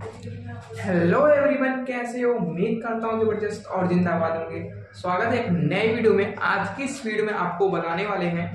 Hello everyone, कैसे हो? उम्मीद करता हूँ जबरदस्त और जिंदाबाद होंगे। स्वागत है एक नए वीडियो में। आज की इस वीडियो में आपको बताने वाले हैं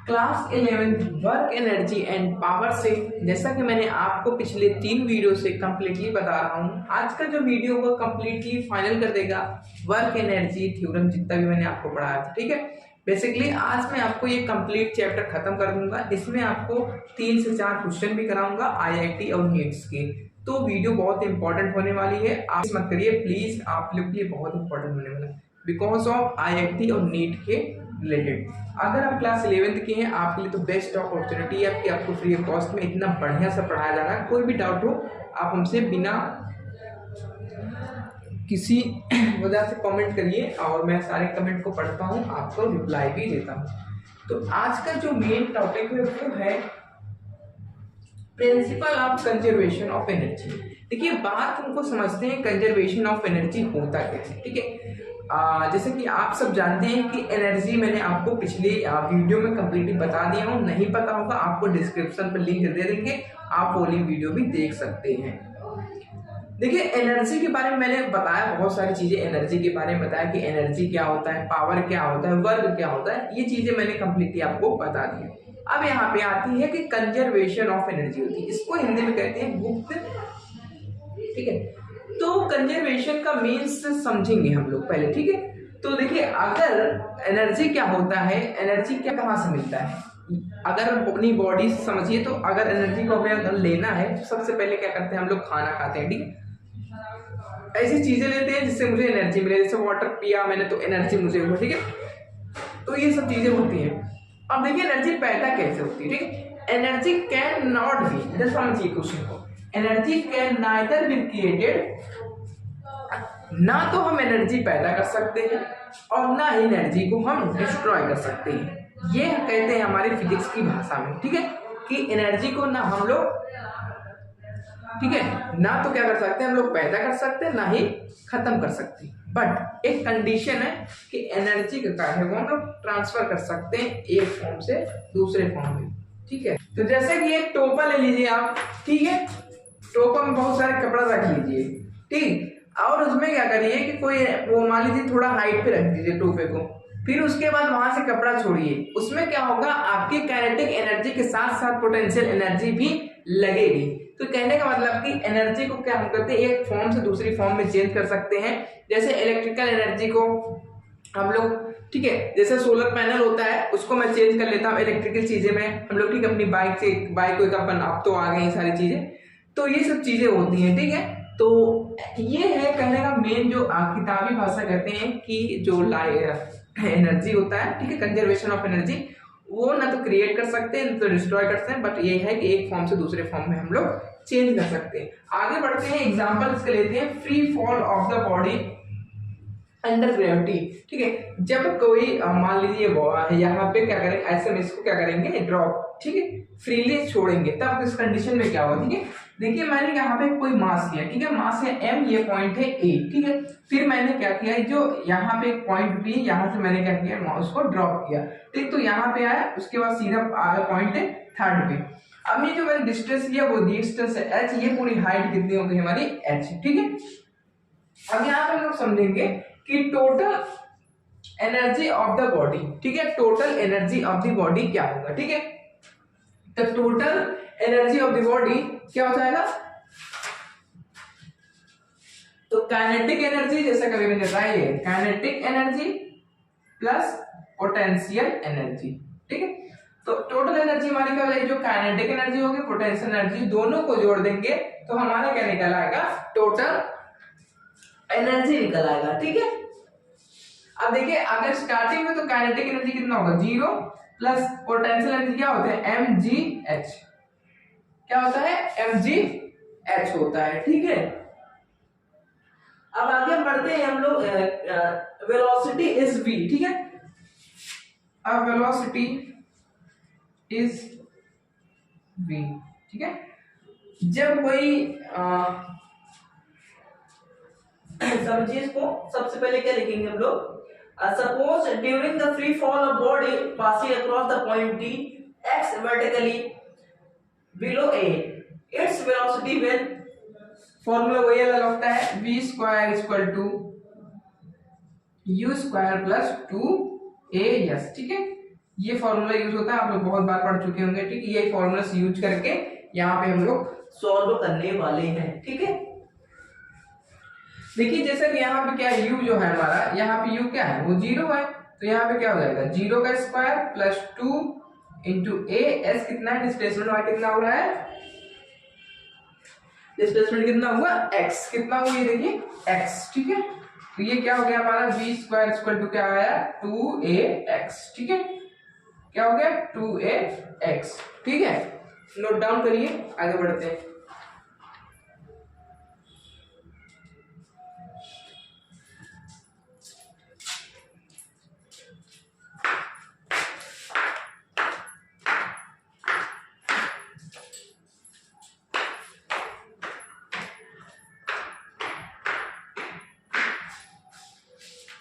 class 11 work energy and power से। जैसा कि मैंने आपको पिछले 3 वीडियो से कंप्लीटली बता रहा हूँ, आज का जो वीडियो को कंप्लीटली फाइनल कर देगा वर्क एनर्जी थ्योरम, जितना भी मैंने आपको पढ़ाया था। ठीक है, बेसिकली आज मैं आपको ये कंप्लीट चैप्टर खत्म कर दूंगा। इसमें आपको 3 से 4 क्वेश्चन भी कराऊंगा आईआईटी और नीट्स के। तो वीडियो बहुत इंपॉर्टेंट होने वाली है, आप मत करिए प्लीज, आप लोग के लिए बहुत इंपॉर्टेंट होने वाला है बिकॉज ऑफ आईआईटी और नीट के रिलेटेड। अगर आप क्लास 11th के हैं, आपके लिए तो बेस्ट अपॉर्चुनिटी है कि आपको फ्री ऑफ कॉस्ट में इतना बढ़िया से पढ़ाया जा रहा है। कोई भी डाउट हो आप हमसे बिना किसी वजह से कमेंट करिए और मैं सारे कमेंट को पढ़ता हूँ, आपको रिप्लाई भी देता हूँ। तो आज का जो मेन टॉपिक है वो है principle of conservation of energy. देखिए, बात हमको समझते हैं कंजर्वेशन ऑफ एनर्जी होता कैसे। ठीक है, जैसे कि आप सब जानते हैं कि एनर्जी मैंने आपको पिछले वीडियो में कंप्लीटली बता दिया हूँ। नहीं पता होगा आपको डिस्क्रिप्शन पर लिंक दे देंगे, आप वो वीडियो भी देख सकते हैं। देखिए, एनर्जी के बारे में मैंने बताया, बहुत सारी चीजें एनर्जी के बारे में बताया कि एनर्जी क्या होता है, पावर क्या होता है, वर्क क्या होता है। ये चीजें मैंने कंप्लीटली आपको बता दी। अब यहाँ पे आती है कि कंजर्वेशन ऑफ एनर्जी होती है, इसको हिंदी में कहते हैं गुप्त। ठीक है, तो कंजर्वेशन का मीन्स समझेंगे हम लोग पहले। ठीक है, तो देखिए, अगर एनर्जी क्या होता है, एनर्जी क्या कहाँ से मिलता है, अगर अपनी बॉडी से समझिए तो अगर एनर्जी को हमें अगर लेना है तो सबसे पहले क्या करते हैं, हम लोग खाना खाते हैं। ठीक है, ऐसी चीजें लेते हैं जिससे मुझे एनर्जी मिले, जैसे वाटर पिया मैंने तो एनर्जी मुझे हुआ। ठीक है, तो ये सब चीजें होती हैं। अब देखिए, एनर्जी पैदा कैसे होती है। ठीक है, एनर्जी कैन नॉट बी, इधर समझिए क्वेश्चन को, energy can neither be created, ना तो हम एनर्जी पैदा कर सकते हैं और ना ही एनर्जी को हम डिस्ट्रॉय कर सकते हैं। ये कहते हैं हमारे फिजिक्स की भाषा में। ठीक है, कि एनर्जी को ना हम लोग, ठीक है, ना तो क्या कर सकते हैं हम लोग पैदा कर सकते हैं, ना ही खत्म कर सकते हैं। बट एक कंडीशन है कि एनर्जी का कार्य है वो हम लोग ट्रांसफर कर सकते हैं एक फॉर्म से दूसरे फॉर्म में। ठीक है, तो जैसे कि एक टोपा ले लीजिए आप। ठीक है, टोपा में बहुत सारे कपड़ा रख लीजिए। ठीक, और उसमें क्या करिए कि कोई वो मान लीजिए थोड़ा हाइट पे रख दीजिए टोपे को, फिर उसके बाद वहां से कपड़ा छोड़िए। उसमें क्या होगा, आपकी काइनेटिक एनर्जी के साथ साथ पोटेंशियल एनर्जी भी लगेगी। तो कहने का मतलब कि एनर्जी को क्या हम करते हैं, एक फॉर्म से दूसरी फॉर्म में चेंज कर सकते हैं। जैसे इलेक्ट्रिकल एनर्जी को हम लोग, ठीक है, जैसे सोलर पैनल होता है उसको मैं चेंज कर लेता हूँ इलेक्ट्रिकल चीजें में हम लोग। ठीक है, अपनी बाइक से बाइक को अपन, अब तो आ गई ये सारी चीजें, तो ये सब चीजें होती हैं। ठीक है, तो ये है कहने का मेन जो किताबी भाषा कहते हैं कि जो एनर्जी होता है, ठीक है, कंजर्वेशन ऑफ एनर्जी, वो ना तो क्रिएट कर सकते हैं ना तो डिस्ट्रॉय कर सकते हैं, बट ये है कि एक फॉर्म से दूसरे फॉर्म में हम लोग चेंज कर सकते हैं। आगे बढ़ते हैं, एग्जांपल इसके लेते हैं, free fall of the body under gravity. ठीक है, जब कोई मान लीजिए यहाँ पे क्या करेंगे, ऐसे में इसको क्या करेंगे, ड्रॉप, ठीक है, फ्रीली छोड़ेंगे, तब इस कंडीशन में क्या होगा। ठीक है, देखिए मैंने यहाँ पे कोई मास किया। ठीक है, मास है m, ये पॉइंट है a। ठीक है, फिर मैंने क्या किया, जो यहाँ पे पॉइंट b, यहाँ से मैंने क्या किया, उसको ड्रॉप किया। ठीक, तो यहाँ पे आया, उसके बाद सीधा पॉइंट है थर्ड पे। अब ये जो मैंने डिस्टेंस लिया वो डिस्टेंस है h, ये पूरी हाइट कितनी हो गई हमारी h। ठीक है, अब यहाँ पे हम लोग समझेंगे कि total energy of the body, ठीक है, total energy of the body क्या होगा। ठीक है, तो total energy of the body क्या हो जाएगा, तो काइनेटिक एनर्जी, जैसा कभी मैंने बताया है, kinetic energy plus potential energy. ठीक है, तो टोटल एनर्जी हमारी क्या हो जाएगी, जो काइनेटिक एनर्जी होगी, पोटेंशियल एनर्जी, दोनों को जोड़ देंगे तो हमारा क्या निकल आएगा, टोटल एनर्जी निकल आएगा। ठीक है, अब देखिए, अगर स्टार्टिंग में तो काइनेटिक एनर्जी कितना होगा, 0 प्लस पोटेंशियल एनर्जी क्या होता है, mgh, क्या होता है, mgh होता है। ठीक है, अब आगे बढ़ते हैं हम लोग, वेलोसिटी इज v। ठीक है, अब वेलोसिटी इज v। ठीक है, जब कोई समझिए इसको, सबसे पहले क्या लिखेंगे हम लोग, suppose during the free fall of body passing across the point D, x vertically below A, its velocity when, formula वही अलग होता है, v square equal to u square plus 2as, ठीक है। ये फॉर्मूला यूज होता है, आप लोग बहुत बार पढ़ चुके होंगे, ठीक है। ये फॉर्मूला यूज करके यहाँ पे हम लोग सॉल्व करने वाले हैं, ठीक है। देखिए जैसा कि यहाँ पे क्या है, u जो है हमारा, यहाँ पे u क्या है, वो 0 है, तो यहाँ पे क्या हो जाएगा 0 का स्क्वायर प्लस 2 इंटू ए, एस कितना है, डिस्प्लेसमेंट y कितना हो रहा है, डिस्प्लेसमेंट कितना हुआ x, कितना हुआ ये देखिए x, ठीक है। तो ये क्या हो गया हमारा v स्क्वायर इक्वल टू क्या आया 2ax, ठीक है, क्या हो गया 2ax, ठीक है। नोट डाउन करिए, आगे बढ़ते हैं।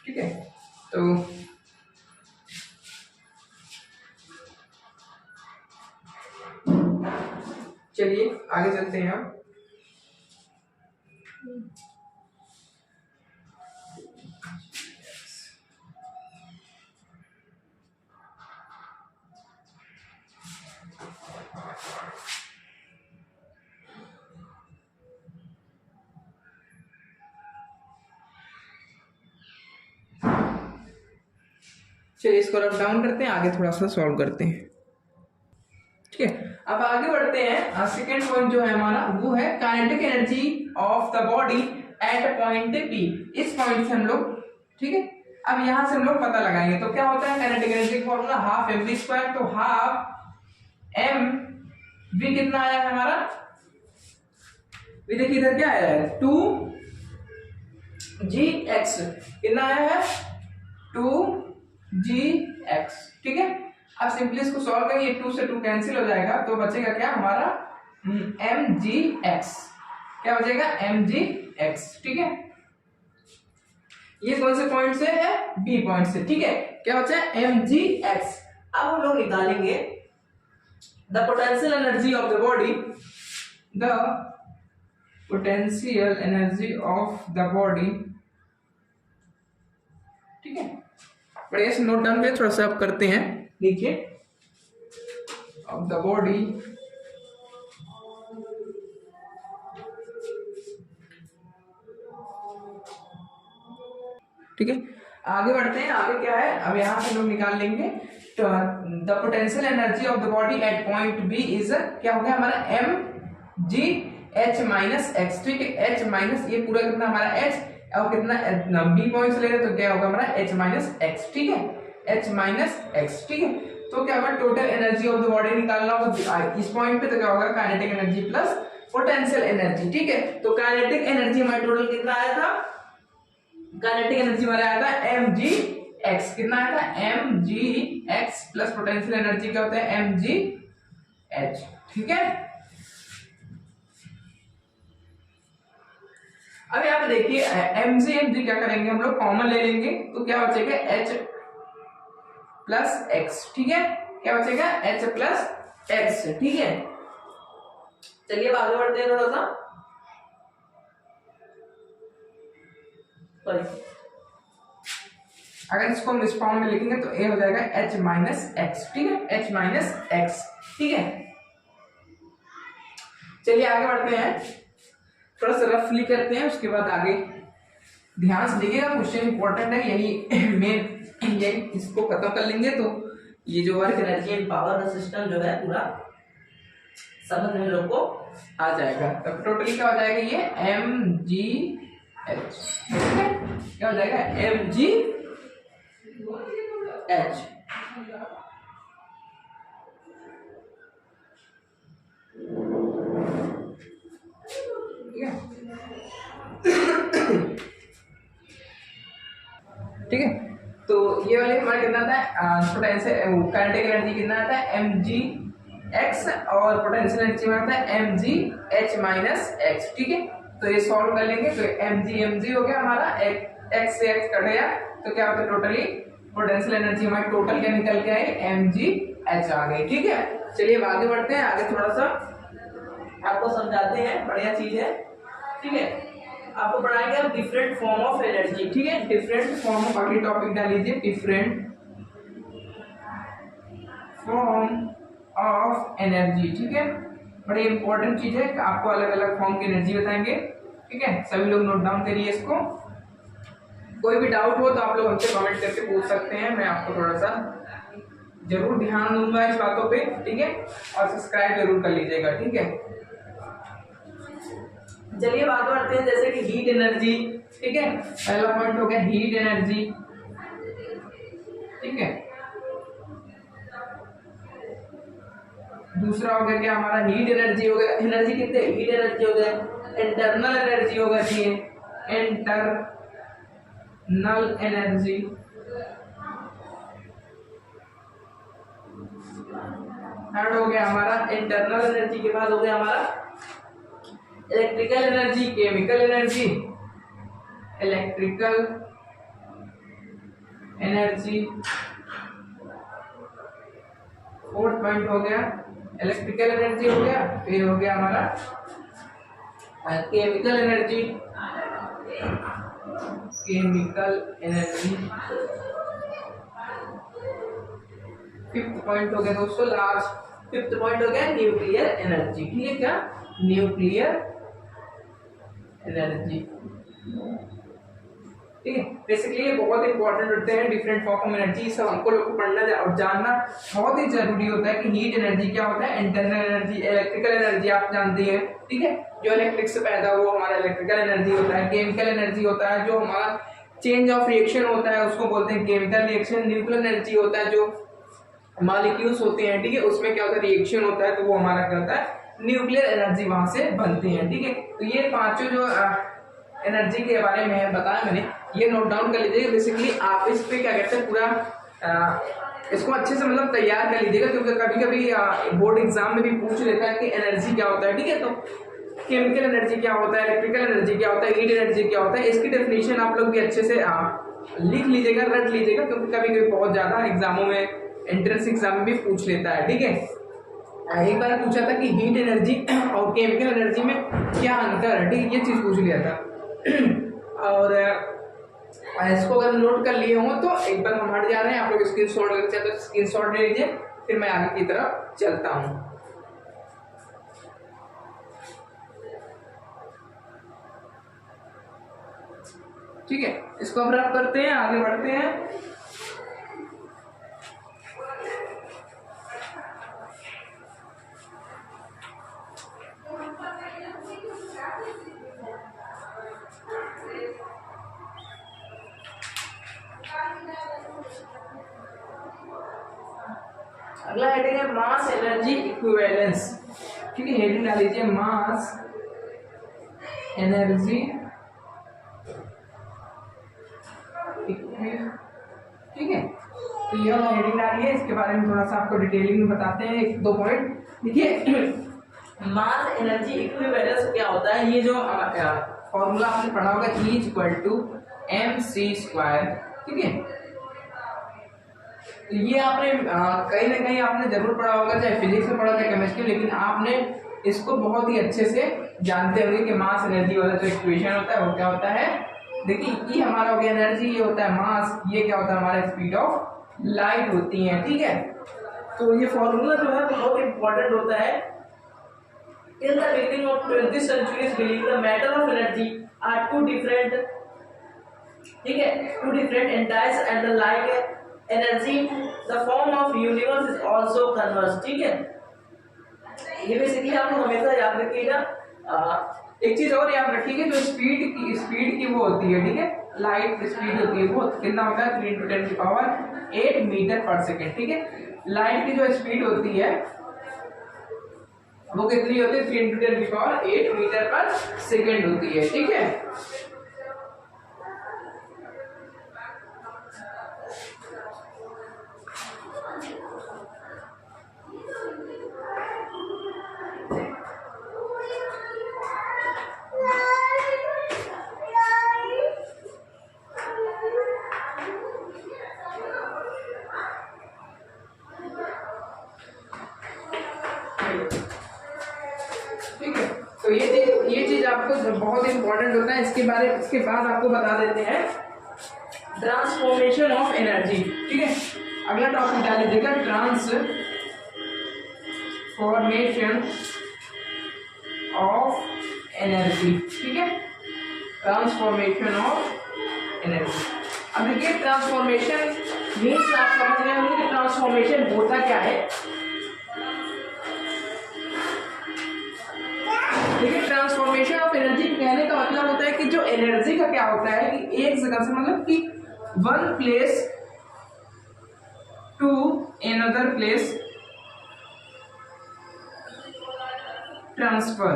ठीक है, तो चलिए आगे चलते हैं हम। चलिए इसको रफ डाउन करते हैं, आगे थोड़ा सा सॉल्व करते हैं, ठीक है। अब आगे बढ़ते हैं। सेकेंड पॉइंट जो है हमारा वो है kinetic energy of the body at point B. इस पॉइंट से हम लोग, ठीक है, अब यहां से हम लोग पता लगाएंगे। तो क्या होता है काइनेटिक एनर्जी का formula half M V square, तो हाफ एम वी कितना आया है हमारा, देखिए इधर क्या आया है 2gx, कितना आया है 2gx, ठीक है। अब सिंपली इसको सॉल्व करेंगे, 2 से 2 कैंसिल हो जाएगा, तो बचेगा क्या हमारा mgx, क्या बचेगा mgx, ठीक है। ये कौन से पॉइंट से है, बी पॉइंट से, ठीक है। क्या बचा mgx। अब हम लोग निकालेंगे the potential energy of the body, the potential energy of the body, ठीक है। बढ़िया से नोट डाउन पे थोड़ा सा आप करते हैं, देखिए ऑफ द बॉडी ठीक है। आगे बढ़ते हैं, आगे क्या है, अब यहां से लोग निकाल लेंगे the potential energy of the body at point B is, क्या हो गया हमारा M G H minus X, ठीक है। एच माइनस ये पूरा कितना हमारा एच, और कितना बी पॉइंट से ले रहे तो क्या होगा हमारा एच माइनस एक्स, ठीक है, एच माइनस एक्स, ठीक है। तो क्या होगा total energy of the body निकालना होगा इस पॉइंट पे, तो क्या होगा kinetic energy plus potential energy, ठीक है। तो काइनेटिक एनर्जी हमारा टोटल कितना आया था, काइनेटिक एनर्जी हमारा आया था mgx, कितना आया था mgx प्लस पोटेंशियल एनर्जी क्या होता है mgh, ठीक है। अब यहाँ पे देखिए mg क्या करेंगे हम लोग कॉमन ले लेंगे, तो क्या बचेगा h प्लस x, ठीक है। क्या बचेगा h प्लस x, ठीक है। चलिए अब आगे बढ़ते हैं थोड़ा सा, अगर इसको हम इस फॉर्म में लिखेंगे तो a हो जाएगा h माइनस एक्स, ठीक है, h माइनस एक्स, ठीक है। चलिए आगे बढ़ते हैं, थोड़ा सा रफली करते हैं, उसके बाद आगे ध्यान से देखिएगा, क्वेश्चन इंपॉर्टेंट है, यही मेन, यही इसको खत्म कर लेंगे तो ये जो work energy and power system जो है पूरा समझ में लोग को आ जाएगा। तब टोटली क्या हो जाएगा ये mgh, क्या हो जाएगा mgh, ठीक है। तो ये वाले हमारा कितना था पोटेंशियल काइनेटिक एनर्जी कितना आता है mgx, और पोटेंशियल एनर्जी में आता है mgh माइनस x, ठीक है। तो ये सॉल्व कर लेंगे, तो mg हो गया हमारा, x से x कट गया, तो क्या होता है टोटली पोटेंशियल एनर्जी हमारी टोटल क्या निकल के आई mgh आ गई, ठीक है। चलिए अब आगे बढ़ते हैं, आगे थोड़ा सा आपको समझाते हैं, बढ़िया चीज है। ठीक है, आपको पढ़ाएंगे हम डिफरेंट फॉर्म ऑफ एनर्जी। ठीक है, डिफरेंट फॉर्म ऑफ, आगे टॉपिक डाल लीजिए, डिफरेंट फॉर्म ऑफ एनर्जी। ठीक है, बड़ी इंपॉर्टेंट चीज है, आपको अलग अलग फॉर्म की एनर्जी बताएंगे। ठीक है, सभी लोग नोट डाउन करिए इसको। कोई भी डाउट हो तो आप लोग हमसे कमेंट करके पूछ सकते हैं, मैं आपको थोड़ा सा जरूर ध्यान दूंगा इस बातों पे। ठीक है, और सब्सक्राइब जरूर कर लीजिएगा। ठीक है, चलिए बात करते हैं जैसे कि हीट एनर्जी। ठीक है, पहला पॉइंट हो गया हीट एनर्जी। ठीक है, दूसरा हो गया क्या हमारा, हीट एनर्जी हो गया। एनर्जी कितने, हीट एनर्जी हो गया, इंटरनल एनर्जी होगा जी, इंटरनल एनर्जी। थर्ड हो गया हमारा इंटरनल एनर्जी के बाद हो गया हमारा electrical energy, chemical energy, electrical energy. Fourth point हो गया इलेक्ट्रिकल एनर्जी हो गया, फिर हो गया हमारा chemical energy, chemical energy. Fifth point हो गया दोस्तों लास्ट, फिफ्थ पॉइंट हो गया न्यूक्लियर एनर्जी। ठीक है, क्या न्यूक्लियर एनर्जी। ठीक है, बेसिकली ये बहुत इंपॉर्टेंट होते हैं डिफरेंट फॉर्म ऑफ एनर्जी। सब हमको लोग को पढ़ना और जानना बहुत ही जरूरी होता है कि हीट एनर्जी क्या होता है, इंटरनल एनर्जी, इलेक्ट्रिकल एनर्जी आप जानते हैं। ठीक है, जो इलेक्ट्रिक से पैदा हुआ हमारा इलेक्ट्रिकल एनर्जी होता है। केमिकल एनर्जी होता है जो हमारा चेंज ऑफ रिएक्शन होता है, उसको बोलते हैं केमिकल रिएक्शन। न्यूक्लियर एनर्जी होता है जो मॉलिक्यूल्स होते हैं, ठीक है, उसमें क्या होता है, रिएक्शन होता है, तो वो हमारा क्या होता है, न्यूक्लियर एनर्जी वहां से बनती है। ठीक है, तो ये पांचों जो एनर्जी के बारे में बताया मैंने, ये नोट डाउन कर लीजिएगा। बेसिकली आप इस पे क्या कहते हैं, पूरा इसको अच्छे से मतलब तैयार कर लीजिएगा, क्योंकि कभी कभी बोर्ड एग्जाम में भी पूछ लेता है कि एनर्जी क्या होता है। ठीक है, तो केमिकल एनर्जी क्या होता है, इलेक्ट्रिकल एनर्जी क्या होता है, हीट एनर्जी क्या होता है, इसकी डेफिनेशन आप लोग भी अच्छे से लिख लीजिएगा, रट लीजिएगा, क्योंकि कभी कभी बहुत ज्यादा एग्जामों में, एंट्रेंस एग्जाम में भी पूछ लेता है। ठीक है, एक बार पूछा था कि हीट एनर्जी और केमिकल एनर्जी में क्या अंतर है। ठीक है, ये चीज पूछ लिया था। और इसको अगर नोट कर लिए हो तो एक बार हम हट जा रहे हैं, आप लोग स्क्रीनशॉट लेना चाहते हो स्क्रीनशॉट ले लीजिए, फिर मैं आगे की तरफ चलता हूं। ठीक है, इसको अब रब करते हैं, आगे बढ़ते हैं। अगला हेडिंग है मास एनर्जी इक्विवेलेंस। ठीक है, हेडिंग डाल लीजिए मास एनर्जी। ठीक है, तो ये वाला हेडिंग डालिए, इसके बारे में थोड़ा सा आपको डिटेलिंग में बताते हैं, एक दो पॉइंट। देखिए मास एनर्जी इक्विवेलेंस क्या होता है, ये जो फॉर्मूला आपने पढ़ा होगा E=mc²। ठीक है, तो ये आपने कहीं ना कहीं आपने जरूर पढ़ा होगा, चाहे फिजिक्स में पढ़ा चाहे केमिस्ट्री, लेकिन आपने इसको बहुत ही अच्छे से जानते होंगे कि मास एनर्जी वाला जो इक्वेशन होता है वो क्या होता है। देखिए ये हमारा हो गया एनर्जी, ये होता है मास, ये क्या होता है हमारा स्पीड ऑफ लाइट होती है। ठीक है, तो ये फॉर्मूला जो है बहुत इंपॉर्टेंट होता है। In the beginning of 20th century believe the matter of energy are two different, ठीक है, two different entities and the like energy the form of universe is also converse. ठीक है, ये बेसिकली आप लोग हमेशा याद रखिएगा। एक चीज और याद रखिएगा, जो स्पीड की वो होती है, ठीक है, लाइट स्पीड होती है, वो कितना होता है 3 × 10⁸ मीटर पर सेकेंड। ठीक है, लाइट की जो स्पीड होती है वो कितनी होती है 3 × 10⁸ मीटर पर सेकेंड होती है। ठीक है, ठीक है, आपको बहुत इंपॉर्टेंट होता है, इसके बाद आपको बता देते हैं ट्रांसफॉर्मेशन ऑफ एनर्जी। ठीक है, अगला टॉपिक डाल लीजिएगा ट्रांसफॉर्मेशन ऑफ एनर्जी। ठीक है, ट्रांसफॉर्मेशन ऑफ एनर्जी। अब देखिए ट्रांसफॉर्मेशन मीन्स आप समझ रहे होंगे कि ट्रांसफॉर्मेशन होता क्या है। देखिए ट्रांसफॉर्मेशन ऑफ एनर्जी कहने का मतलब होता है कि जो एनर्जी का क्या होता है कि एक जगह से मतलब कि one place to another place transfer.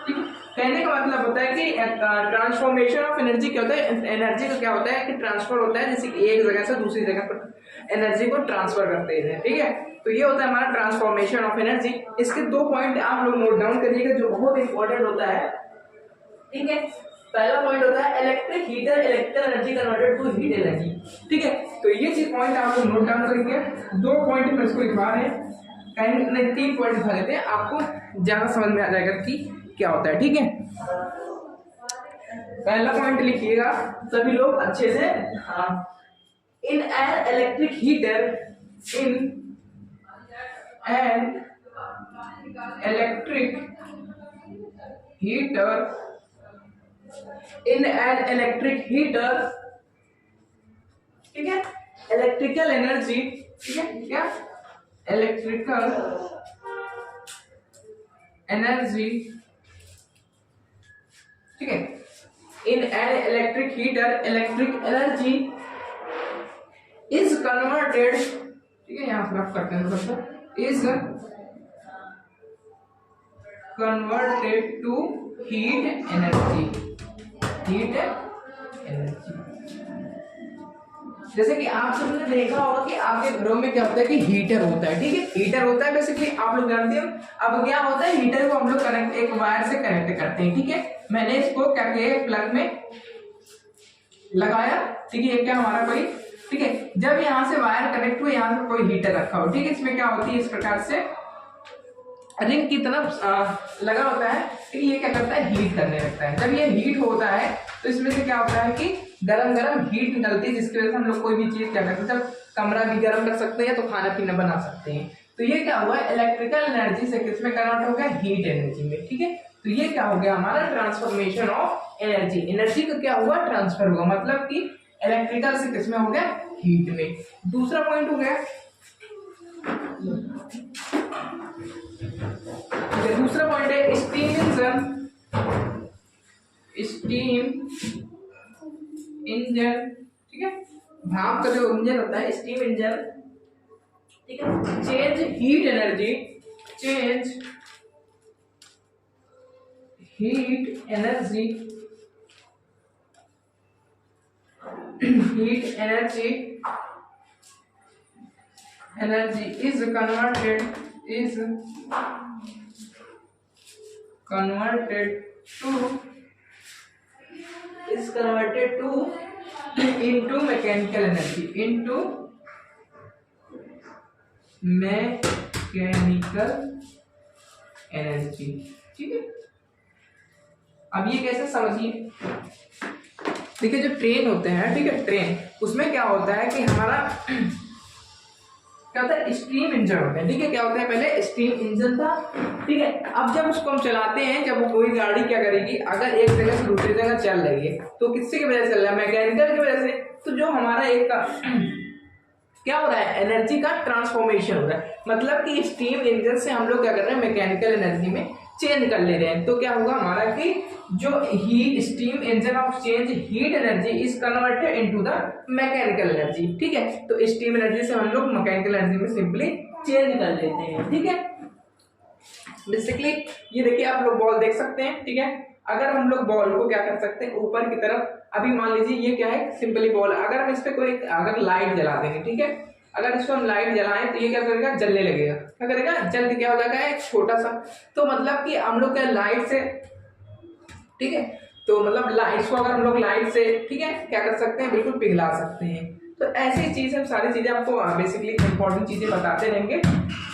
ठीक है, कहने का मतलब होता है कि ट्रांसफॉर्मेशन ऑफ एनर्जी क्या होता है, एनर्जी का क्या होता है कि ट्रांसफर होता है, जैसे कि एक जगह से दूसरी जगह पर एनर्जी को ट्रांसफर करते हैं। ठीक है, तो ये होता है हमारा ट्रांसफॉर्मेशन ऑफ एनर्जी। इसके 2 पॉइंट आप लोग नोट डाउन करिएगा जो बहुत इंपॉर्टेंट होता है। ठीक है, पहला पॉइंट होता है electric heater electrical energy converted to heat energy. ठीक है, तो ये चीज पॉइंट आप लोग नोट डाउन करेंगे। 2 पॉइंट में इसको लिखवा रहे हैं, कहीं नहीं 3 पॉइंट लिखा देते हैं, आपको ज्यादा समझ में आ जाएगा कि क्या होता है। ठीक है, पहला पॉइंट लिखिएगा सभी लोग अच्छे से। हाँ, इन an electric heater in an electric heater in an electric heater. ठीक है, इलेक्ट्रिकल एनर्जी। ठीक है, क्या इलेक्ट्रिकल एनर्जी। ठीक है, in an electric heater electric energy is converted. ठीक है, यहां से रफ करते हैं दोस्तों, is converted to heat energy. Heat energy जैसे कि आप सबने देखा होगा कि आपके घरों में क्या होता है कि हीटर होता है। ठीक है, हीटर होता है बेसिकली आप लोग जानते हो। अब क्या होता है, हीटर को हम लोग कनेक्ट एक वायर से कनेक्ट करते हैं। ठीक है, मैंने इसको क्या किया प्लग में लगाया। ठीक है, ये क्या हमारा कोई, ठीक है, जब यहाँ से वायर कनेक्ट हुए यहाँ से कोई हीटर रखा हो। ठीक है, इसमें क्या होती है इस प्रकार से रिंग की तरफ लगा होता है। ठीक है, ये क्या करता है हीट करने लगता है। जब ये हीट होता है तो इसमें से क्या होता है कि गरम गरम हीट निकलती है, जिसकी वजह से हम लोग कोई भी चीज क्या करते हैं, जब कमरा भी गर्म कर सकते हैं तो खाना पीना बना सकते हैं। तो ये क्या हुआ इलेक्ट्रिकल एनर्जी से किसमें कन्वर्ट हो गया, हीट एनर्जी में। ठीक है, तो ये क्या हो गया हमारा ट्रांसफॉर्मेशन ऑफ एनर्जी। एनर्जी का क्या हुआ ट्रांसफर हुआ, मतलब कि इलेक्ट्रिकल से किसमें हो गया, हीट में। दूसरा पॉइंट हो गया, दूसरा पॉइंट है स्टीम इंजन। स्टीम इंजन, ठीक है, भाप का जो इंजन होता है स्टीम इंजन। ठीक है, change heat energy, change heat energy, heat energy energy is converted to into mechanical energy, into mechanical energy. ठीक है, अब ये कैसे समझिए, देखिए जो ट्रेन होते हैं, ठीक है, ट्रेन उसमें क्या होता है कि हमारा क्या होता है स्टीम इंजन होता है। ठीक है, क्या होता है पहले स्टीम इंजन था। ठीक है, अब जब उसको हम चलाते हैं, जब वो कोई गाड़ी क्या करेगी, अगर एक जगह से दूसरी जगह चल रही है तो किससे की वजह से चल रहा है, मैकेनिकल की वजह से। तो जो हमारा एक का क्या हो रहा है एनर्जी का ट्रांसफॉर्मेशन हो रहा है, मतलब कि स्टीम इंजन से हम लोग क्या कर रहे हैं मैकेनिकल एनर्जी में चेंज कर ले रहे हैं। तो क्या होगा हमारा कि जो heat steam engine of change heat energy is converted into the mechanical energy. ठीक है, तो स्टीम एनर्जी से हम लोग मैकेनिकल एनर्जी में सिंपली चेंज कर लेते हैं। ठीक है, बेसिकली ये देखिए आप लोग बॉल देख सकते हैं। ठीक है, अगर हम लोग बॉल को क्या कर सकते हैं ऊपर की तरफ, अभी मान लीजिए ये क्या है सिंपली बॉल, अगर हम इस पे कोई अगर लाइट जला देंगे, ठीक है, अगर इसको हम लाइट जलाएं तो ये क्या करेगा जलने लगेगा। क्या करेगा, जल के क्या हो जाएगा एक छोटा सा, तो मतलब कि हम लोग क्या लाइट से, ठीक है, तो मतलब लाइट को अगर हम लोग लाइट से, ठीक है, क्या कर सकते हैं बिल्कुल पिघला सकते हैं। तो ऐसी चीज है, सारी चीजें आपको बेसिकली इंपॉर्टेंट चीजें बताते रहेंगे,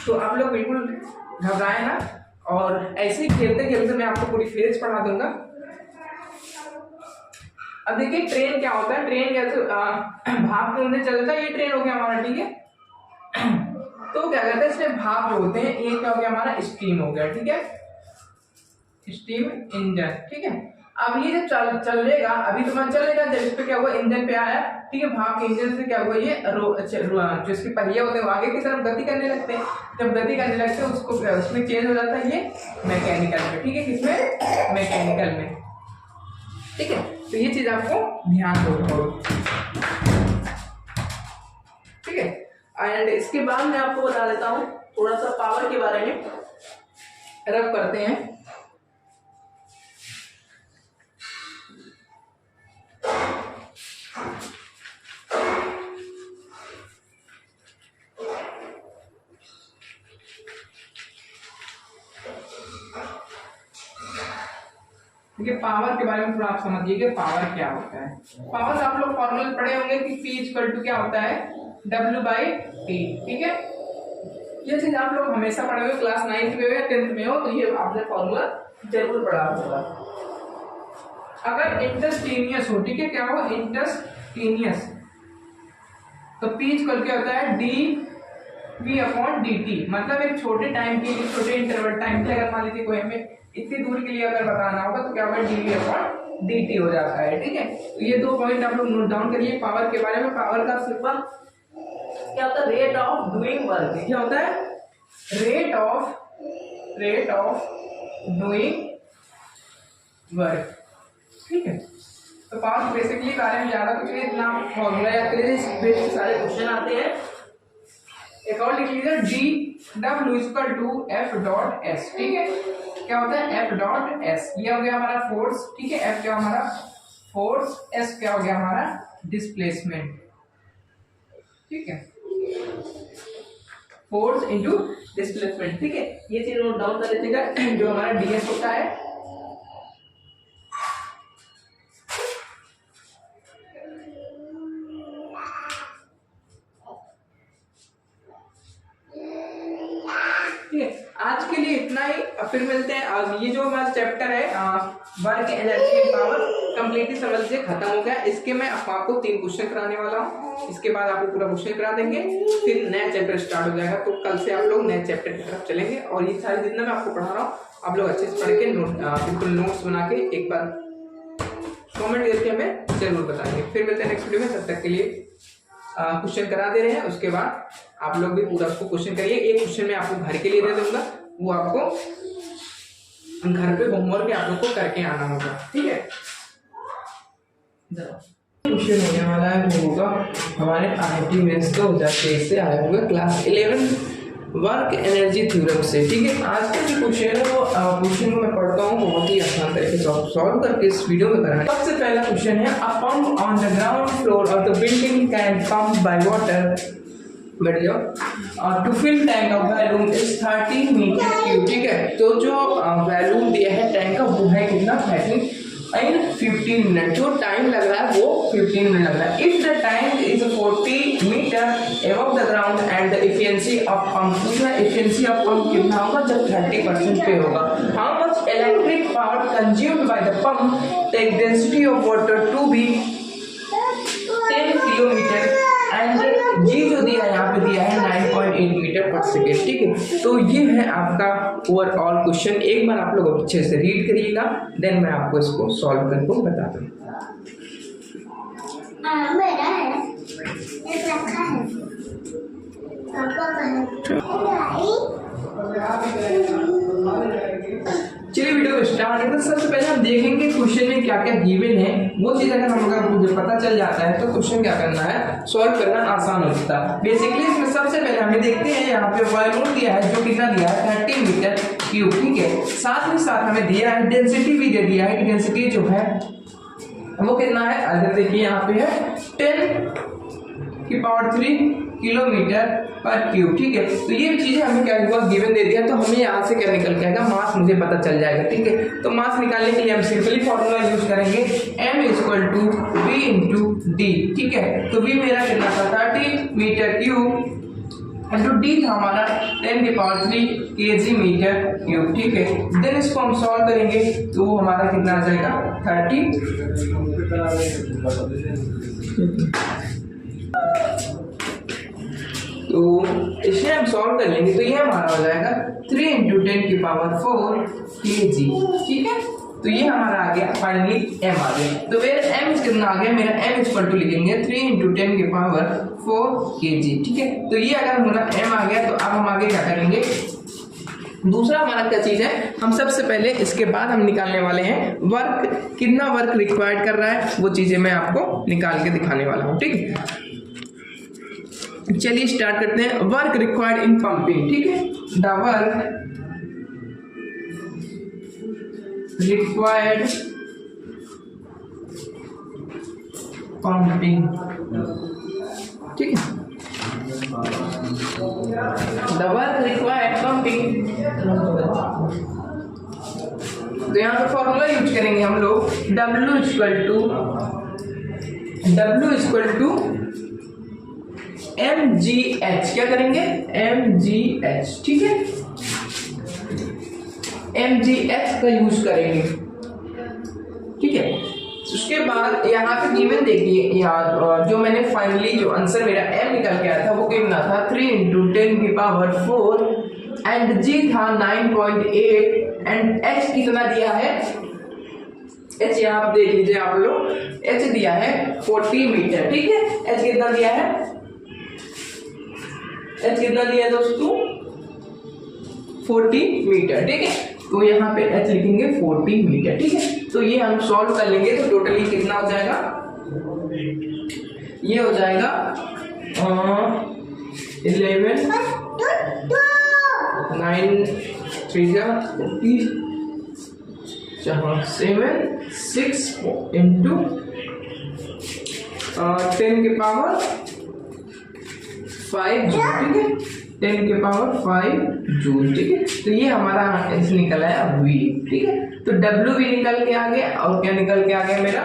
तो आप लोग बिल्कुल घबराए ना और ऐसे ही खेलते खेलते मैं आपको पूरी फेज पढ़ा दूंगा। अब देखिए ट्रेन क्या होता है, ट्रेन कैसे भाप के अंदर चलता है, ये ट्रेन हो गया हमारा, ठीक है। तो क्या कहते हैं, इसमें भाप जो होते हैं, ये क्या हो गया हमारा, स्टीम हो गया, ठीक है, स्टीम इंजन, ठीक है। अब ये जब चलेगा, अभी तो मैं चलेगा, जब इस पे क्या हुआ, इंजन पे आया, ठीक है, भाप के इंजन से क्या हुआ, ये जो इसके पहिए होते हैं वो आगे की तरफ गति करने लगते हैं। जब गति करने लगते हैं उसको उसमें चेंज हो जाता है ये मैकेनिकल में, ठीक है, किसमें, मैकेनिकल में, ठीक है। तो ये चीज आपको ध्यान दो, ठीक है। एंड इसके बाद मैं आपको बता देता हूँ थोड़ा सा पावर के बारे में, रब करते हैं। देखिए पावर के बारे में थोड़ा आप समझिए कि पावर क्या होता है। पावर आप लोग फॉर्मूला पढ़े होंगे कि P इक्वल टू क्या होता है, W/T, ठीक है। ये चीज आप लोग हमेशा पढ़े हुए, क्लास 9th में हो या 10th में हो, तो ये आपने फॉर्मूला जरूर पढ़ा होगा। अगर इंटस्टेनियस हो, ठीक है, क्या हो, इंटस्टेनियस, तो P इक्वल क्या होता है, dV/dt, मतलब एक छोटे टाइम के लिए, छोटे इंटरवल टाइम के, अगर मान लीजिए कोई हमें इतनी दूर के लिए अगर बताना होगा तो क्या होगा, dV/dt हो जाता है, ठीक है। तो ये दो पॉइंट आप लोग नोट डाउन करिए पावर के बारे में। पावर का सिंपल क्या होता है, रेट ऑफ डूइंग वर्क, क्या होता है, रेट ऑफ डूइंग वर्क, ठीक है। तो पावर बेसिकली बारे में ज्यादा कुछ नहीं, इतना फॉर्मूला याद करिए, बेस्ट सारे क्वेश्चन आते हैं। एक और लिख लीजिए, dW/F.S, ठीक है, क्या होता है, F.S, ये हो गया हमारा फोर्स, ठीक है, F क्या हमारा फोर्स, S क्या हो गया हमारा डिस्प्लेसमेंट, ठीक है, फोर्स इनटू डिस्प्लेसमेंट, ठीक है। ये चीज नोट डाउन कर लीजिएगा, जो हमारा DS होता है। आज के लिए इतना ही, फिर मिलते हैं। आज ये जो हमारा चैप्टर है work, energy and power, completely समझ से खत्म हो गया। इसके मैं आपको 3 क्वेश्चन कराने वाला हूँ, इसके बाद आपको पूरा क्वेश्चन करा देंगे, फिर नया चैप्टर स्टार्ट हो जाएगा। तो कल से आप लोग नए चैप्टर की तरफ चलेंगे, और ये सारे जितना मैं आपको पढ़ा रहा हूँ आप लोग अच्छे से पढ़ के बिल्कुल नोट्स बना के एक बार कॉमेंट करके हमें जरूर बताएंगे। फिर मिलते हैं नेक्स्ट वीडियो में, तब तक के लिए क्वेश्चन करा दे रहे हैं, उसके बाद आप लोग भी पूरा उसको क्वेश्चन करिए। एक क्वेश्चन मैं आपको घर के लिए दे दूंगा, वो आपको घर पे होमवर्क आप लोग को करके आना होगा, ठीक है। क्वेश्चन होने वाला है, वो होगा हमारे IIT मेंस का 2023 से आया होगा, क्लास 11 वर्क एनर्जी थ्योरम से, ठीक है। आज का जो क्वेश्चन है वो क्वेश्चन को मैं पढ़ता हूँ, बहुत ही आसान तरीके से सॉल्व करके इस वीडियो में कराना है। सबसे पहला क्वेश्चन है, a pump on the ground floor of the building can pump by water, बैठ जाओ, to fill tank of volume is 30 meter cube, ठीक है। तो जो वॉल्यूम दिया है टैंक का वो है कितना, 30 इन 15 मिनट, जो टाइम लग रहा है वो 15 मिनट लग रहा है। If the tank is 40 metre above the ground and the efficiency of pump, उसमें एफिशिएंसी ऑफ पंप कितना होगा, जब 30% पे होगा। How much electric power consumed by the pump, take density of water to be 10 kilometre and g जो दिया है यहाँ पे दिया है 9.8 मीटर पर सेकेंड, ठीक है। तो ये है आपका ओवरऑल क्वेश्चन, एक बार आप लोग अच्छे से रीड करिएगा, देन मैं आपको इसको सॉल्व करके बता दूंगा। मेरा है, एक रखा है, पापा का है। चलिए वीडियो को स्टार्ट करते हैं। सबसे पहले हम देखेंगे क्वेश्चन में क्या क्या गिवन है, वो चीज अगर हम मुझे पता चल जाता है तो क्वेश्चन क्या करना है, सॉल्व करना आसान हो जाता है। बेसिकली इसमें सबसे पहले हमें देखते हैं, यहाँ पे वॉल्यूम दिया है जो कितना दिया है 30 मीटर क्यूब, ठीक है। साथ ही साथ हमें दिया है डेंसिटी भी दे दिया है कि डेंसिटी जो है वो कितना है, अगर देखिए यहाँ पे है 10⁻³ किलोमीटर पर क्यूब, ठीक है। तो ये चीजें हमें क्या हुआ, गिवन दे दिया, तो हमें यहाँ से क्या निकल के आएगा, मास मुझे पता चल जाएगा, ठीक है। तो मास निकालने के लिए हम सिंपली फॉर्मूला यूज करेंगे, m = v × d, ठीक है। तो v मेरा कितना था 30 मीटर क्यूब इंटू डी था हमारा 10⁻³ kg मीटर क्यूब, ठीक है। देन इसको हम सॉल्व करेंगे तो वो हमारा कितना आ जाएगा 30। तो इसे हम सॉल्व कर लेंगे तो ये हमारा हो जाएगा 3 × 10⁻⁴ kg, ठीक है। तो ये हमारा आ गया फाइनली m आ गया। तो मेरा m कितना आ गया, मेरा m इक्वल टू लिखेंगे 3 × 10⁻⁴ kg, ठीक है। तो ये अगर हमारा m आ गया तो अब हम आगे क्या करेंगे, दूसरा हमारा क्या चीज है, हम सबसे पहले इसके बाद हम निकालने वाले हैं वर्क, कितना वर्क रिक्वायर्ड कर रहा है वो चीजें मैं आपको निकाल के दिखाने वाला हूँ, ठीक है। चलिए स्टार्ट करते हैं। वर्क रिक्वायर्ड इन पंपिंग, ठीक है। द वर्क रिक्वायर्ड पंपिंग, ठीक है। द वर्क रिक्वायर्ड पंपिंग, तो यहाँ पे फॉर्मूला यूज करेंगे हम लोग W इक्वल टू mgh, क्या करेंगे mgh, ठीक है। mgh का यूज करेंगे, ठीक है। उसके बाद यहाँ पे गिवन देखिए, यहाँ जो मैंने फाइनली जो आंसर मेरा m निकल के आया था वो कितना था 3 × 10⁻⁴ एंड g था 9.8 एंड h कितना दिया है, h यहाँ पे देख लीजिए आप लोग, h दिया है 40 मीटर, ठीक है। h कितना दिया है, h कितना दिया है दोस्तों 40 मीटर, ठीक है। तो यहाँ पे h लिखेंगे 40 मीटर, ठीक है। तो ये हम सॉल्व कर लेंगे तो टोटली कितना हो जाएगा, ये हो जाएगा 11 9 3 जहाँ 7 6 इंटू 10⁵ जूल, ठीक है। 10⁵ जूल, ठीक है। तो ये हमारा ऐसे निकला है V, ठीक है। तो W भी निकल के आ गया और क्या निकल के आ गया, मेरा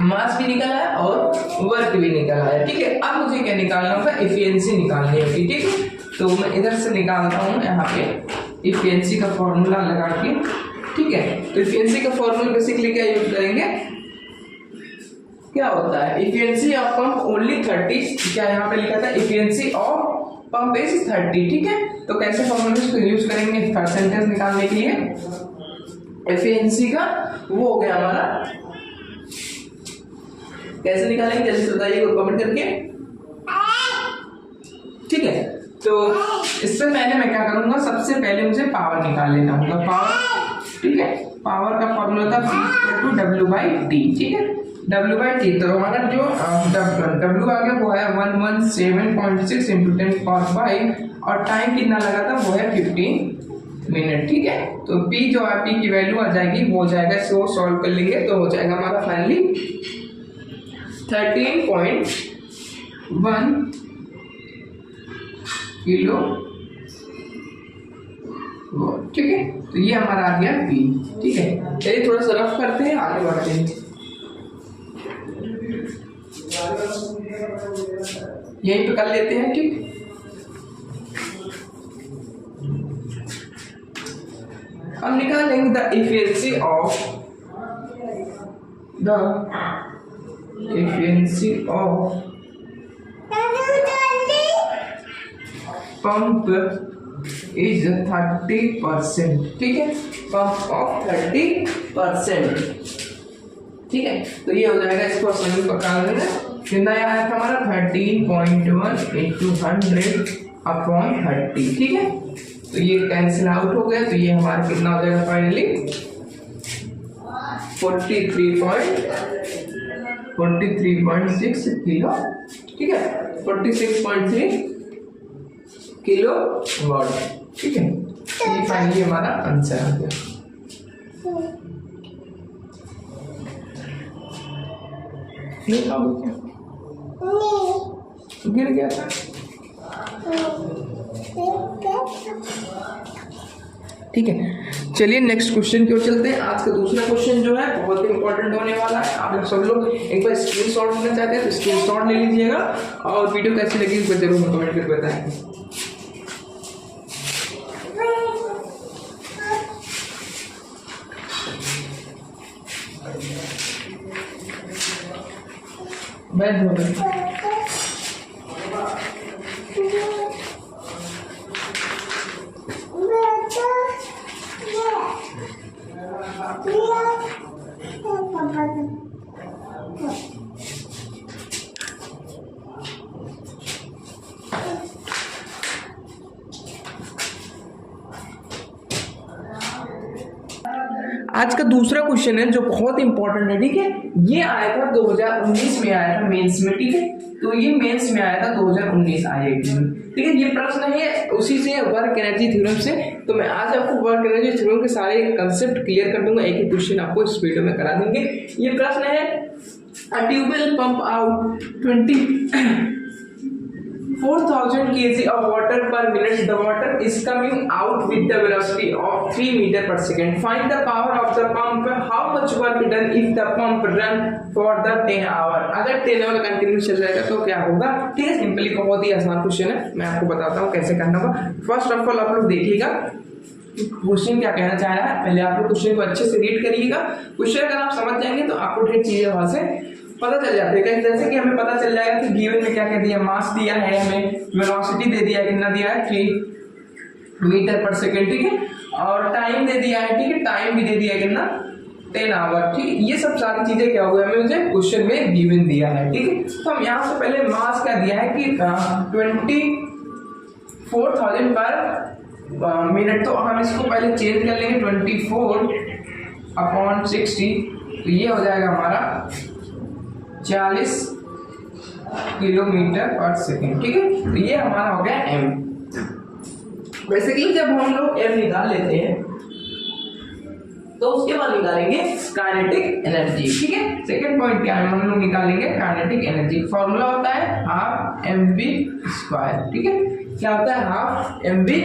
मास भी निकला है और वर्क भी निकला है, ठीक है। अब मुझे क्या निकालना होगा, एफिशिएंसी निकालनी होगी, ठीक है। तो मैं इधर से निकालता हूँ यहाँ पे एफिशिएंसी का फॉर्मूला लगा के, ठीक है। तो एफिशिएंसी का फॉर्मूला बेसिकली क्या यूज करेंगे, क्या होता है एफिशिएंसी ऑफ पंप ओनली 30, क्या यहाँ पे लिखा था एफिशिएंसी ऑफ पंप इज 30, ठीक है। तो कैसे फॉर्मूला यूज करेंगे परसेंटेज निकालने के लिए एफिशिएंसी का, वो हो गया हमारा, कैसे निकालेंगे जल्दी से बताइए कमेंट करके, ठीक है। तो इससे पहले मैं क्या करूंगा, सबसे पहले मुझे पावर निकाल लेना होगा, पावर, ठीक है। पावर का फॉर्मूला था P/W/T, ठीक है। W/T, तो हमारा जो W आ गया वो है 117.6 × 10⁵ और टाइम कितना लगा था वो है 15 मिनट, ठीक है। तो P जो है P की वैल्यू आ जाएगी वो हो जाएगा, इसको सॉल्व कर लेंगे तो हो जाएगा हमारा फाइनली 13.1 किलो, ठीक है। तो ये हमारा आ गया P, ठीक है। चलिए थोड़ा सा रफ करते हैं, आगे बढ़ते हैं। यहीं पे कर लेते हैं, ठीक। हम निकालेंगे the efficiency of pump is 30%, ठीक है। पंप ऑफ 30%, ठीक है। तो ये हो जाएगा, इसको आसानी पका लेंगे, कितना आया था हमारा 13.1 × 100/30, ठीक है। तो ये कैंसिल आउट हो गया, तो ये हमारा कितना हो जाएगा फाइनली 43.6 किलो, ठीक है। 46.3 किलो वाट, ठीक है। ये फाइनली हमारा आंसर आ गया। नहीं खाओगे क्या, गिर गया था, ठीक है। चलिए नेक्स्ट क्वेश्चन की ओर चलते हैं। आज का दूसरा क्वेश्चन जो है बहुत ही इंपॉर्टेंट होने वाला है। आप लोग सब लोग एक बार स्क्रीनशॉट लेना चाहते हैं तो स्क्रीनशॉट ले लीजिएगा, और वीडियो कैसी लगी इस पर जरूर कमेंट करके बताएं। बैठ जाओ। आज का दूसरा क्वेश्चन है जो बहुत इंपॉर्टेंट है, ठीक है। ये आया था 2019 में, आया था मेंस में, ठीक है। तो ये मेंस में आया था 2019 IIT में, ठीक है। ये प्रश्न है उसी से वर्क एनर्जी थ्योरम से। तो मैं आज आपको वर्क एनर्जी थ्योरम के सारे कंसेप्ट क्लियर कर दूंगा, एक एक क्वेश्चन आपको इस वीडियो में करा देंगे। ये प्रश्न है, a tubewell pump out 4,000 kg of water per minute. The water is coming out with the velocity of 3 meter per second. Find the power of the pump. How much work done if the pump run for the 10 hour? अगर 10 our continue चल जाएगा तो क्या होगा, ठीक है। Simply बहुत ही आसान क्वेश्चन है, मैं आपको बताता हूँ कैसे करना होगा। फर्स्ट ऑफ ऑल आप लोग देखिएगा क्वेश्चन क्या कहना चाह रहा है। पहले आप लोग क्वेश्चन को अच्छे से रीड करिएगा। क्वेश्चन अगर आप समझ जाएंगे तो आपको ढेर चीजें वहां से पता चल जाती है। जैसे कि हमें पता चल जाएगा कि गिवन में क्या कह दिया, मास दिया है, हमें वेलोसिटी दे दिया, कितना दिया है 3 मीटर पर सेकेंड, ठीक है। और टाइम दे दिया है, ठीक है। टाइम भी दे दिया है कितना, 10 आवर, ठीक है। ये सब सारी चीजें क्या हुआ हमें मुझे क्वेश्चन में गिवन दिया है, ठीक है। तो हम यहाँ से पहले मास क्या दिया है कि 24,000 पर मिनट। तो हम इसको पहले चेंज कर लेंगे 24/60, तो ये हो जाएगा हमारा 40 किलोमीटर पर सेकेंड, ठीक है। तो ये हमारा हो गया m। बेसिकली जब हम लोग m निकाल लेते हैं तो उसके बाद निकालेंगे काइनेटिक एनर्जी, ठीक है। सेकंड पॉइंट क्या है, हम लोग निकालेंगे काइनेटिक एनर्जी। फॉर्मूला होता है हाफ mv², ठीक है। क्या होता है, हाफ mv²,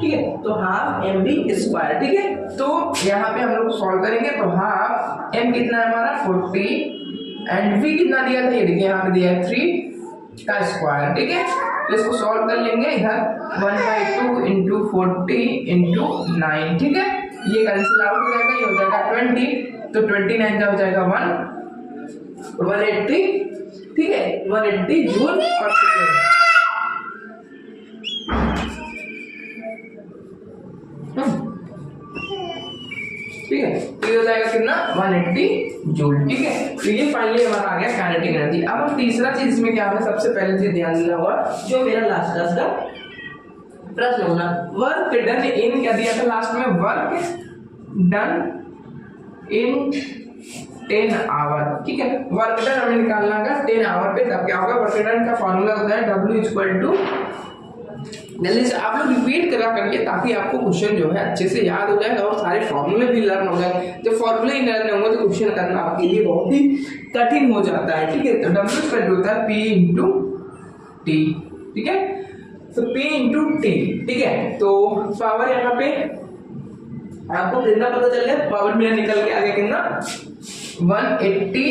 ठीक है। तो हाफ mv², ठीक है। तो यहाँ पे हम लोग सॉल्व करेंगे तो हाफ m कितना है हमारा 40 एंड v कितना दिया था, ये देखिए यहाँ पे दिया है 3 का स्क्वायर, ठीक है। तो इसको सॉल्व कर लेंगे, इधर 1/2 इंटू 40 इंटू 9, ठीक है। ये कैंसिल आउट हो जाएगा, ये हो जाएगा 20, तो 29 का हो जाएगा 180, ठीक है। 180 जूल पर सेकेंड, ठीक है। तो ये हो जाएगा कितना 180 जूल, ठीक है। तो ये फाइनली हमारा आ गया काइनेटिक एनर्जी। अब हम तीसरा चीज इसमें क्या हमें सबसे पहले चीज ध्यान देना होगा, जो मेरा लास्ट क्लास का प्रश्न होना, वर्क डन इन, क्या दिया था लास्ट में, वर्क डन इन 10 आवर, ठीक है। वर्क डन हमें निकालना है 10 आवर पे, तब क्या होगा, वर्क डन का फॉर्मूला होता है W = जल्दी से आप लोग रिपीट करा करिए ताकि आपको क्वेश्चन जो है अच्छे से याद हो जाए और सारे फॉर्मूले भी लर्न हो जाए। जब फॉर्मूले ही लर्न होंगे तो क्वेश्चन करना आपके लिए बहुत ही कठिन हो जाता है, ठीक है। तो W होता है P × T, ठीक है। तो P × T, ठीक है। तो पावर यहाँ पे आपको कितना पता चल गया, पावर मेरा निकल के आगे कितना 180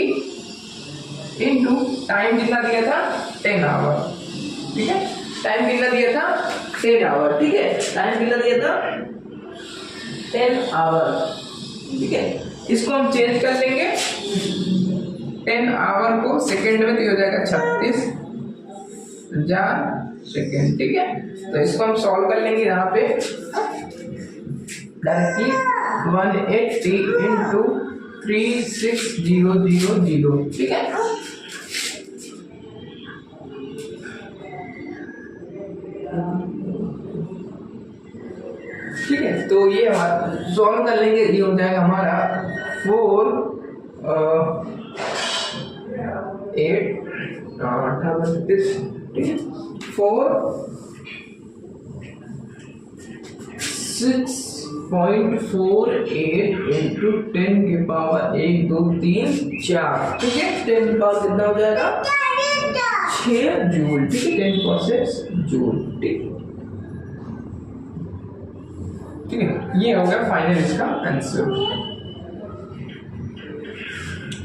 इंटू टाइम कितना दिया था 10 आवर, ठीक है। टाइम कितना दिया था 10 आवर, ठीक है। टाइम कितना दिया था 10 आवर, ठीक है। इसको हम चेंज कर लेंगे 10 आवर को सेकेंड में, तो हो जाएगा 36,000 सेकेंड, ठीक है। तो इसको हम सॉल्व कर लेंगे यहाँ पे डायरेक्टली 180 इंटू 36,000, ठीक है। ठीक है। तो ये हमारा सॉल्व कर लेंगे, ये हो जाएगा हमारा 4 8 38, ठीक है। 4 6.48 इंटू 10 की पावर 1 2 3 4, ठीक है। 10 की पावर कितना हो जाएगा 6 जूल, ठीक है। 10 × 6 जूल, ठीक। ठीक है, ये हो गया फाइनल इसका आंसर।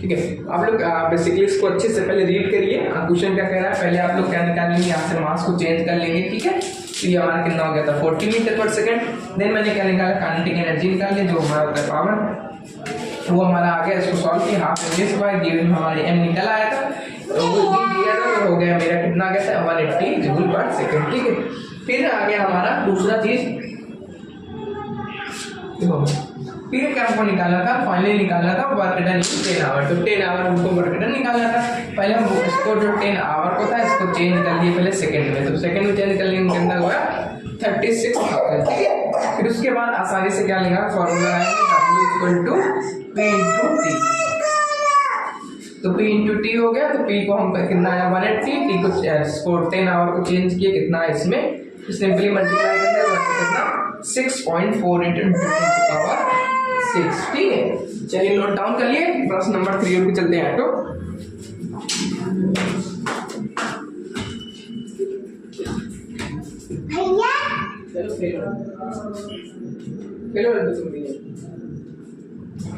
ठीक है, आप लोग बेसिकली इसको अच्छे से पहले रीड करिए। क्वेश्चन क्या कह रहा है, पहले आप लोग क्या निकाल लेंगे, यहाँ से मास को चेंज कर लेंगे। ठीक है, तो ये हमारा कितना हो गया था 40 मीटर पर सेकेंड। देन मैंने क्या निकाला, काइनेटिक एनर्जी निकाल लिया, जो हमारा होता है पावर, वो हमारा आ गया। इसको सॉल्व किया, half M S by given हमारे एम निकल आया था, तो वो दिया था, तो हो गया मेरा कितना गया था 180 जूल पर सेकेंड। ठीक है, फिर आ गया हमारा दूसरा चीज, देखो फिर क्या हमको निकालना था, फाइनली निकालना था वर्क डन इन 10 आवर। तो 10 आवर हमको वर्क डन निकालना था। पहले हम इसको जो 10 आवर को था इसको चेंज कर लिए पहले सेकंड में, तो सेकंड में चेंज कर लिए कितना हुआ 36,000। ठीक है, फिर उसके बाद आसानी से क्या लेगा, फॉर्मूला है W = P × T। तो P × T हो गया, तो P को हम कितना आया 180, T को 10 आवर को चेंज किए कितना है इसमें, सिंपली मल्टीप्लाई करते हैं कितना 6.4 × 10⁻6। ठीक है, चलिए नोट डाउन कर लिए। प्रश्न नंबर 3 पे चलते हैं। तो भैया चलो खेलो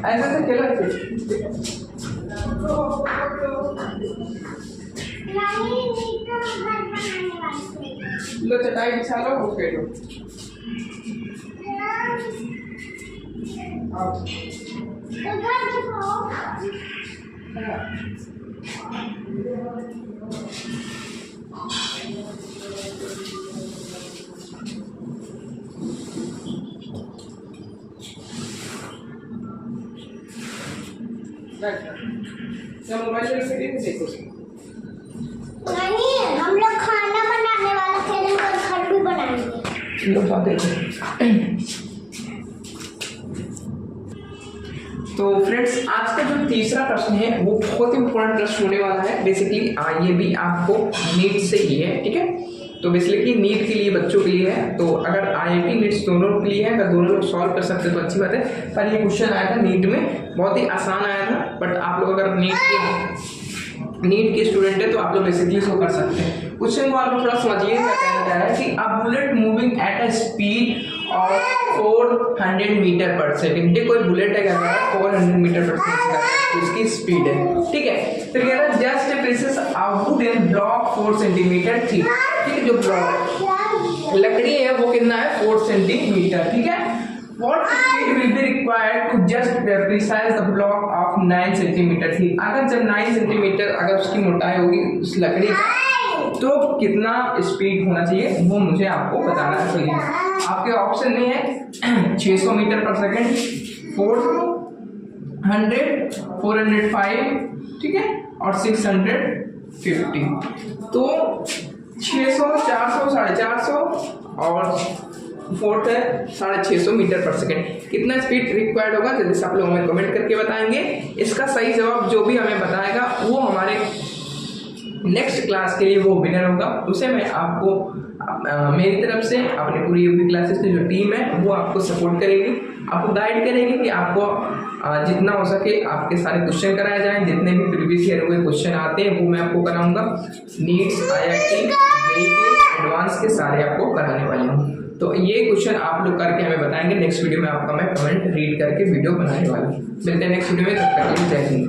ऐसा से खेलो लो, चटाई बिछा लो, वो खेलो। क्या मोबाइल देखो, नहीं हम लोग खाना बनाने वाला खेलेंगे और घर भी बनाएंगे। लोग बात देखो। तो फ्रेंड्स, आज का जो तीसरा प्रश्न है वो बहुत इंपॉर्टेंट प्रश्न होने वाला है। बेसिकली ये भी आपको नीट से ही है। ठीक है, तो बेसिकली नीट के लिए बच्चों के लिए है। तो अगर IIT नीट्स दोनों के लिए है, अगर दोनों लोग सॉल्व कर सकते तो अच्छी बात है। पर ये क्वेश्चन आया था नीट में, बहुत ही आसान आया था। बट आप लोग अगर नीट के स्टूडेंट है तो आप लोग बेसिकली इसको कर सकते हैं। क्वेश्चन को आप लोग थोड़ा समझिए क्या कहना चाह रहा है कि a bullet moving at a speed of 400 meter per second. कोई बुलेट है क्या 400 मीटर पर सेकेंड उसकी स्पीड है। ठीक है, फिर कह रहा है just places a wooden block 4 centimetre थी। ठीक है, जो ब्लॉक लकड़ी है वो कितना है 4 सेंटीमीटर। ठीक है, What speed will be required to just precise the block of 9 centimetre थी। अगर जब 9 सेंटीमीटर अगर उसकी मोटाई होगी उस लकड़ी का, तो कितना स्पीड होना चाहिए वो मुझे आपको बताना है। चलिए, आपके ऑप्शन में है 600 मीटर पर सेकेंड, 400, 405, ठीक है, और 650। तो 600, 400, 450 और फोर्थ है 650 मीटर पर सेकेंड। कितना स्पीड रिक्वायर्ड होगा जल्दी से आप लोग हमें कमेंट करके बताएंगे। इसका सही जवाब जो भी हमें बताएगा वो हमारे नेक्स्ट क्लास के लिए वो विनर होगा। उसे मैं आपको मेरी तरफ से अपनी पूरी यूपी क्लासेस की जो टीम है वो आपको सपोर्ट करेगी, आपको गाइड करेगी कि आपको जितना हो सके आपके सारे क्वेश्चन कराए जाएं। जितने भी प्रीवियस ईयर हुए क्वेश्चन आते हैं वो मैं आपको कराऊंगा। नीट्स, IIT, JEE एडवांस के सारे आपको कराने वाले हूँ। तो ये क्वेश्चन आप लोग करके हमें बताएंगे। नेक्स्ट वीडियो में आपका मैं कमेंट रीड करके वीडियो बनाने वाला हूँ। मिलते हैं नेक्स्ट वीडियो में, तब तक के लिए जय हिंद।